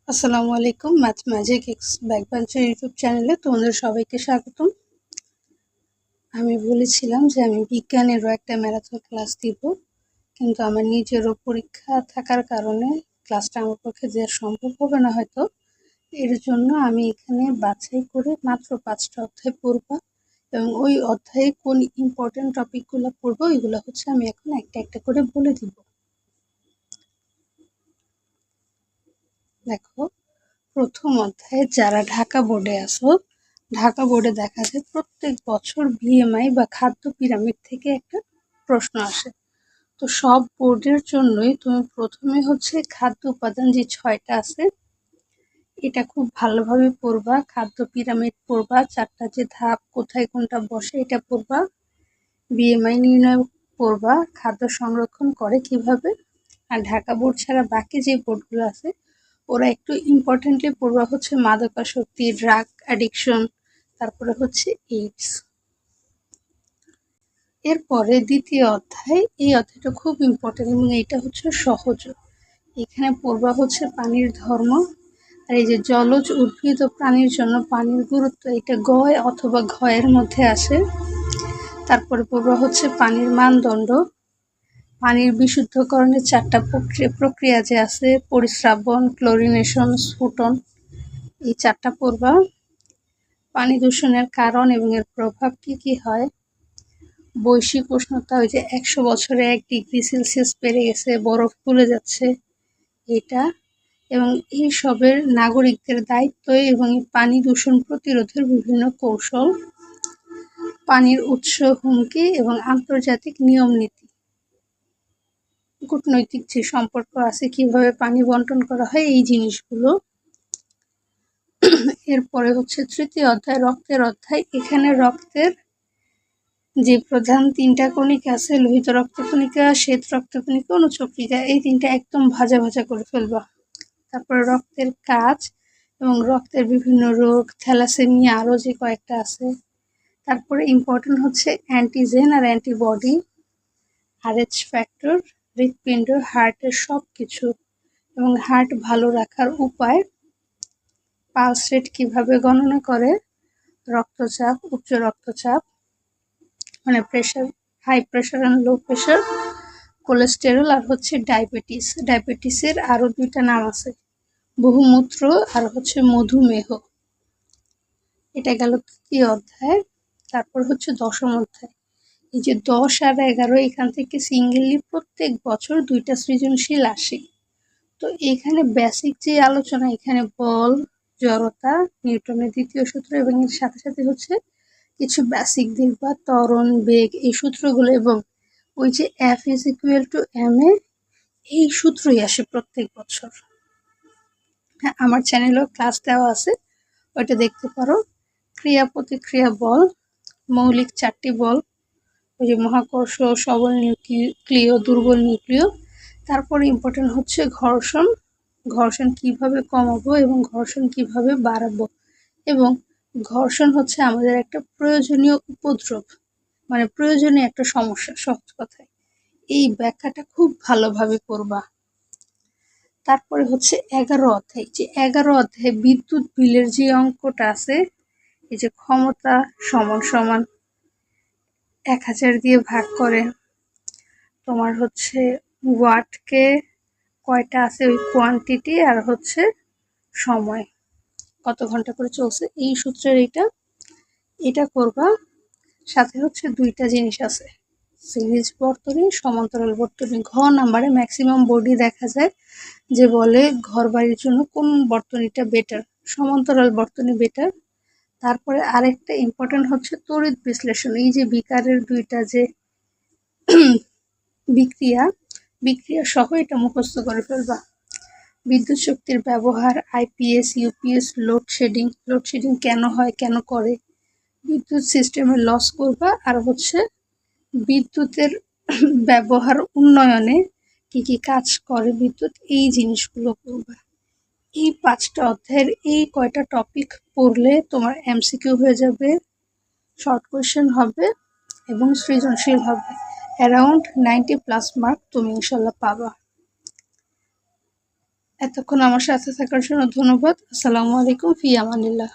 আসসালামু আলাইকুম। Math magic x ব্যাকবেঞ্চের YouTube চ্যানেলে তোমাদের সবাইকে স্বাগতম। আমি বলেছিলাম যে আমি বিজ্ঞানেরও একটা ম্যারাথন ক্লাস দিব, কিন্তু আমার নিজেরও পরীক্ষা থাকার কারণে ক্লাসটা আমার পক্ষে দেওয়া সম্ভব হবে না হয়তো। এর জন্য আমি এখানে বাছাই করে মাত্র 5টা অধ্যায় পড়বো, এবং ওই অধ্যায়ে কোন ইম্পর্টেন্ট টপিকগুলো পড়বো ওইগুলো হচ্ছে আমি এখন একটা একটা করে বলে দিব। দেখো, প্রথম অধ্যায়ে যারা ঢাকা বোর্ডে আসো, ঢাকা বোর্ডে দেখা যায় প্রত্যেক বছর বিএমআই বা খাদ্য পিরামিড থেকে একটা প্রশ্ন আসে। তো সব বোর্ডের জন্যই তুমি প্রথমে হচ্ছে খাদ্য উপাদান যে 6টা আছে এটা খুব ভালোভাবে পড়বা, খাদ্য পিরামিড পড়বা, 4টা যে ধাপ কোথায় কোনটা বসে এটা পড়বা, বিএমআই নির্ণয় পড়বা, খাদ্য সংরক্ষণ করে কিভাবে। আর ঢাকা বোর্ড ছাড়া বাকি যে বোর্ডগুলো আছে ওরা একটু ইম্পর্টেন্টলি পড়বা হচ্ছে মাদকাসক্তি, ড্রাগ অ্যাডিকশন, তারপরে হচ্ছে এইডস। এরপরে দ্বিতীয় অধ্যায়, এই অধ্যায়টা খুব ইম্পর্টেন্ট এবং এটা হচ্ছে সহজ। এখানে পড়বা হচ্ছে পানির ধর্ম, আর এই যে জলজ উদ্ভিদ ও প্রাণীর জন্য পানির গুরুত্ব, এটা গয় অথবা ঘয়ের মধ্যে আসে। তারপরে পড়বা হচ্ছে পানির মানদণ্ড, পানির বিশুদ্ধকরণের 4টা প্রক্রিয়া যে আছে, পরিস্রাবন, ক্লোরিনেশন, স্ফুটন, এই 4টা পড়বা। পানি দূষণের কারণ এবং এর প্রভাব কি কি হয়, বৈশ্বিক উষ্ণতা, ওই যে 100 বছরে 1 ডিগ্রি সেলসিয়াস বেড়ে গেছে, বরফ গলে যাচ্ছে এটা, এবং এই সবের নাগরিকদের দায়িত্ব এবং পানি দূষণ প্রতিরোধের বিভিন্ন কৌশল, পানির উৎস, হুমকি এবং আন্তর্জাতিক নিয়ম নীতি, কূটনৈতিক যে সম্পর্ক আছে, কিভাবে পানি বন্টন করা হয়, এই জিনিসগুলো। এরপরে হচ্ছে তৃতীয় অধ্যায়, রক্তের অধ্যায়। এখানে রক্তের যে প্রধান 3টা কণিকা আছে, লোহিত রক্তকণিকা, শ্বেত রক্তকণিকা, অনুচক্রিকা, এই 3টা একদম ভাজা ভাজা করে ফেলবা। তারপরে রক্তের কাজ এবং রক্তের বিভিন্ন রোগ, থ্যালাসেমিয়া, আরো যে কয়েকটা আছে। তারপরে ইম্পর্টেন্ট হচ্ছে অ্যান্টিজেন আর অ্যান্টিবডি, আরএইচ ফ্যাক্টর, হৃৎপিণ্ড, হার্টের সব কিছু, এবং হার্ট ভালো রাখার উপায়, পালস রেট কিভাবে গণনা করে, রক্তচাপ, উচ্চ রক্তচাপ মানে প্রেশার, হাই প্রেশার আর লো প্রেশার, কোলেস্টেরল, আর হচ্ছে ডায়াবেটিস। ডায়াবেটিসের আরো 2টা নাম আছে, বহুমূত্র আর হচ্ছে মধুমেহ। এটা গেল তৃতীয় অধ্যায়। তারপর হচ্ছে দশম অধ্যায়, এই যে 10 আর 11, এখান থেকে সিঙ্গেললি প্রত্যেক বছর 2টা সৃজনশীল আসে। তো এখানে বেসিক যে আলোচনা, এখানে বল, জড়তা, নিউটনের দ্বিতীয় সূত্র, এবং এর সাথে সাথে হচ্ছে কিছু বেসিক দেখবা, ত্বরণ, বেগ, এই সূত্রগুলো, এবং ওই যে F is equal to ma, এই সূত্রই আসে প্রত্যেক বছর। হ্যাঁ, আমার চ্যানেলেও ক্লাস দেওয়া আছে, ওইটা দেখতে পারো। ক্রিয়া প্রতিক্রিয়া বল, মৌলিক 4টি বল, ওই যে মহাকর্ষ, সবল নিউক্লিয়, দুর্বল নিউক্লিয়। তারপরে ইম্পর্টেন্ট হচ্ছে ঘর্ষণ, ঘর্ষণ কিভাবে কমাবো এবং ঘর্ষণ কিভাবে বাড়াবো, এবং ঘর্ষণ হচ্ছে আমাদের একটা প্রয়োজনীয় উপদ্রব, মানে প্রয়োজনীয় একটা সমস্যা, সহজ কথায়। এই ব্যাখ্যাটা খুব ভালোভাবে করবা। তারপরে হচ্ছে 11 অধ্যায়, যে 11 অধ্যায়ে বিদ্যুৎ বিলের যে অঙ্কটা আছে, এই যে ক্ষমতা সমান সমান 1000 দিয়ে ভাগ করে, তোমার হচ্ছে ওয়াটকে কয়টা আছে ওই কোয়ান্টিটি, আর হচ্ছে সময় কত ঘন্টা করে চলছে, এই সূত্রের এটা করবা। সাথে হচ্ছে 2টা জিনিস আছে, সিরিজ বর্তনী, সমান্তরাল বর্তনী। ঘ নাম্বারে ম্যাক্সিমাম বোর্ডই দেখা যায় যে বলে ঘর বাড়ির জন্য কোন বর্তনীটা বেটার, সমান্তরাল বর্তনী বেটার। তারপরে আরেকটা ইম্পর্টেন্ট হচ্ছে তড়িৎ বিশ্লেষণ, এই যে বিকারের 2টা যে বিক্রিয়া সহ এটা মুখস্থ করে ফেলবা। বিদ্যুৎ শক্তির ব্যবহার, আইপিএস, ইউপিএস, লোডশেডিং কেন হয়, কেন করে, বিদ্যুৎ সিস্টেমে লস করবা, আর হচ্ছে বিদ্যুতের ব্যবহার উন্নয়নে কি কি কাজ করে বিদ্যুৎ, এই জিনিসগুলো করবা। এই 5টা অধ্যায়ের এই কয়টা টপিক পড়লে তোমার এমসিকিউ হয়ে যাবে, শর্ট কোয়েশ্চেন হবে এবং সৃজনশীল হবে। অ্যারাউন্ড 90+ মার্ক তুমি ইনশাল্লাহ পাবা। এতক্ষণ আমার সাথে থাকার জন্য ধন্যবাদ। আসসালামু আলাইকুম, ফি আমানিল্লাহ।